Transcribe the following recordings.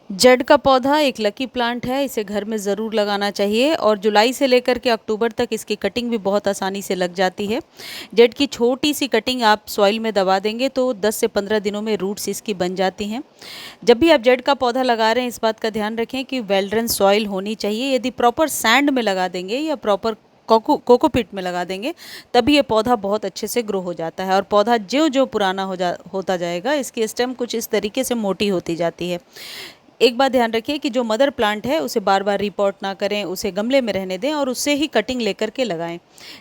जड़ का पौधा एक लकी प्लांट है, इसे घर में ज़रूर लगाना चाहिए और जुलाई से लेकर के अक्टूबर तक इसकी कटिंग भी बहुत आसानी से लग जाती है। जड़ की छोटी सी कटिंग आप सॉइल में दबा देंगे तो 10 से 15 दिनों में रूट्स इसकी बन जाती हैं। जब भी आप जड़ का पौधा लगा रहे हैं इस बात का ध्यान रखें कि वेल ड्रेन सॉइल होनी चाहिए। यदि प्रॉपर सैंड में लगा देंगे या प्रॉपर कोकोपीट में लगा देंगे तभी ये पौधा बहुत अच्छे से ग्रो हो जाता है और पौधा ज्यों ज्यों पुराना होता जाएगा इसकी स्टेम कुछ इस तरीके से मोटी होती जाती है। एक बात ध्यान रखिए कि जो मदर प्लांट है उसे बार बार रिपोर्ट ना करें, उसे गमले में रहने दें और उससे ही कटिंग लेकर के लगाएं।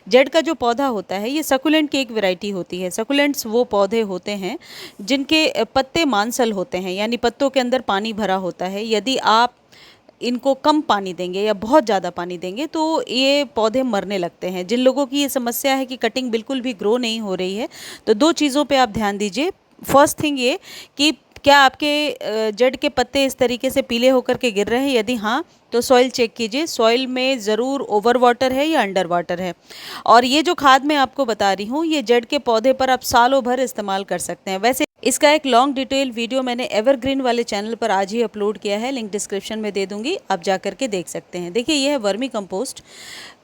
जड़ का जो पौधा होता है ये सकुलेंट की एक वैरायटी होती है। सकुलेंट्स वो पौधे होते हैं जिनके पत्ते मांसल होते हैं, यानी पत्तों के अंदर पानी भरा होता है। यदि आप इनको कम पानी देंगे या बहुत ज़्यादा पानी देंगे तो ये पौधे मरने लगते हैं। जिन लोगों की ये समस्या है कि कटिंग बिल्कुल भी ग्रो नहीं हो रही है तो दो चीज़ों पे आप ध्यान दीजिए। फर्स्ट थिंग ये कि क्या आपके जड़ के पत्ते इस तरीके से पीले होकर के गिर रहे हैं? यदि हाँ तो सॉइल चेक कीजिए, सॉइल में ज़रूर ओवर वाटर है या अंडर वाटर है। और ये जो खाद मैं आपको बता रही हूँ ये जड़ के पौधे पर आप सालों भर इस्तेमाल कर सकते हैं। वैसे इसका एक लॉन्ग डिटेल वीडियो मैंने एवरग्रीन वाले चैनल पर आज ही अपलोड किया है, लिंक डिस्क्रिप्शन में दे दूंगी, आप जा करके देख सकते हैं। देखिए यह है वर्मी कंपोस्ट।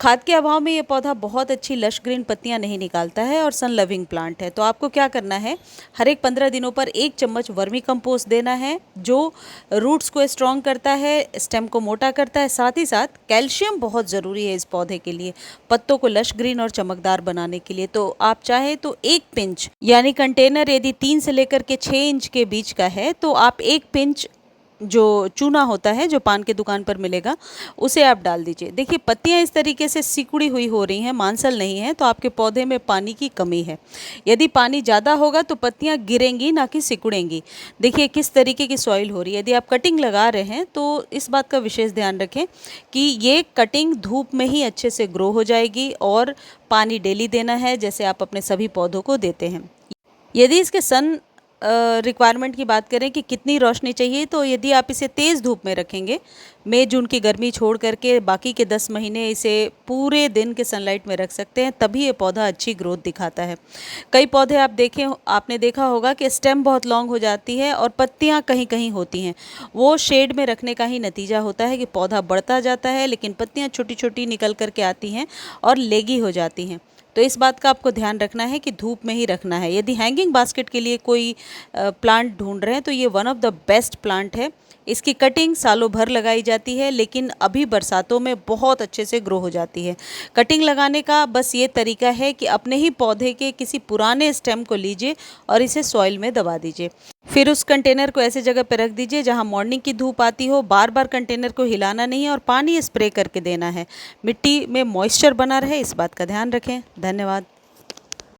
खाद के अभाव में ये पौधा बहुत अच्छी लश ग्रीन पत्तियां नहीं निकालता है और सन लविंग प्लांट है। तो आपको क्या करना है, हर एक 15 दिनों पर 1 चम्मच वर्मी कंपोस्ट देना है जो रूट्स को स्ट्रॉन्ग करता है, स्टेम को मोटा करता है। साथ ही साथ कैल्शियम बहुत ज़रूरी है इस पौधे के लिए, पत्तों को लश ग्रीन और चमकदार बनाने के लिए। तो आप चाहे तो 1 पिंच, यानी कंटेनर यदि 3 से लेकर के 6 इंच के बीच का है तो आप 1 पिंच जो चूना होता है जो पान के दुकान पर मिलेगा उसे आप डाल दीजिए। देखिए पत्तियां इस तरीके से सिकुड़ी हुई हो रही हैं, मांसल नहीं है, तो आपके पौधे में पानी की कमी है। यदि पानी ज़्यादा होगा तो पत्तियां गिरेंगी ना कि सिकुड़ेंगी। देखिए किस तरीके की सॉइल हो रही है। यदि आप कटिंग लगा रहे हैं तो इस बात का विशेष ध्यान रखें कि ये कटिंग धूप में ही अच्छे से ग्रो हो जाएगी और पानी डेली देना है जैसे आप अपने सभी पौधों को देते हैं। यदि इसके सन रिक्वायरमेंट की बात करें कि कितनी रोशनी चाहिए, तो यदि आप इसे तेज़ धूप में रखेंगे, मई जून की गर्मी छोड़ करके बाकी के 10 महीने इसे पूरे दिन के सनलाइट में रख सकते हैं, तभी ये पौधा अच्छी ग्रोथ दिखाता है। कई पौधे आपने देखा होगा कि स्टेम बहुत लॉन्ग हो जाती है और पत्तियां कहीं कहीं होती हैं। वो शेड में रखने का ही नतीजा होता है कि पौधा बढ़ता जाता है लेकिन पत्तियाँ छोटी छोटी निकल करके आती हैं और लेगी हो जाती हैं। तो इस बात का आपको ध्यान रखना है कि धूप में ही रखना है। यदि हैंगिंग बास्केट के लिए कोई प्लांट ढूंढ रहे हैं तो ये one of the best plant है। इसकी कटिंग सालों भर लगाई जाती है लेकिन अभी बरसातों में बहुत अच्छे से ग्रो हो जाती है। कटिंग लगाने का बस ये तरीका है कि अपने ही पौधे के किसी पुराने स्टेम को लीजिए और इसे सॉइल में दबा दीजिए। फिर उस कंटेनर को ऐसे जगह पर रख दीजिए जहां मॉर्निंग की धूप आती हो। बार बार कंटेनर को हिलाना नहीं है और पानी स्प्रे करके देना है। मिट्टी में मॉइस्चर बना रहे इस बात का ध्यान रखें। धन्यवाद।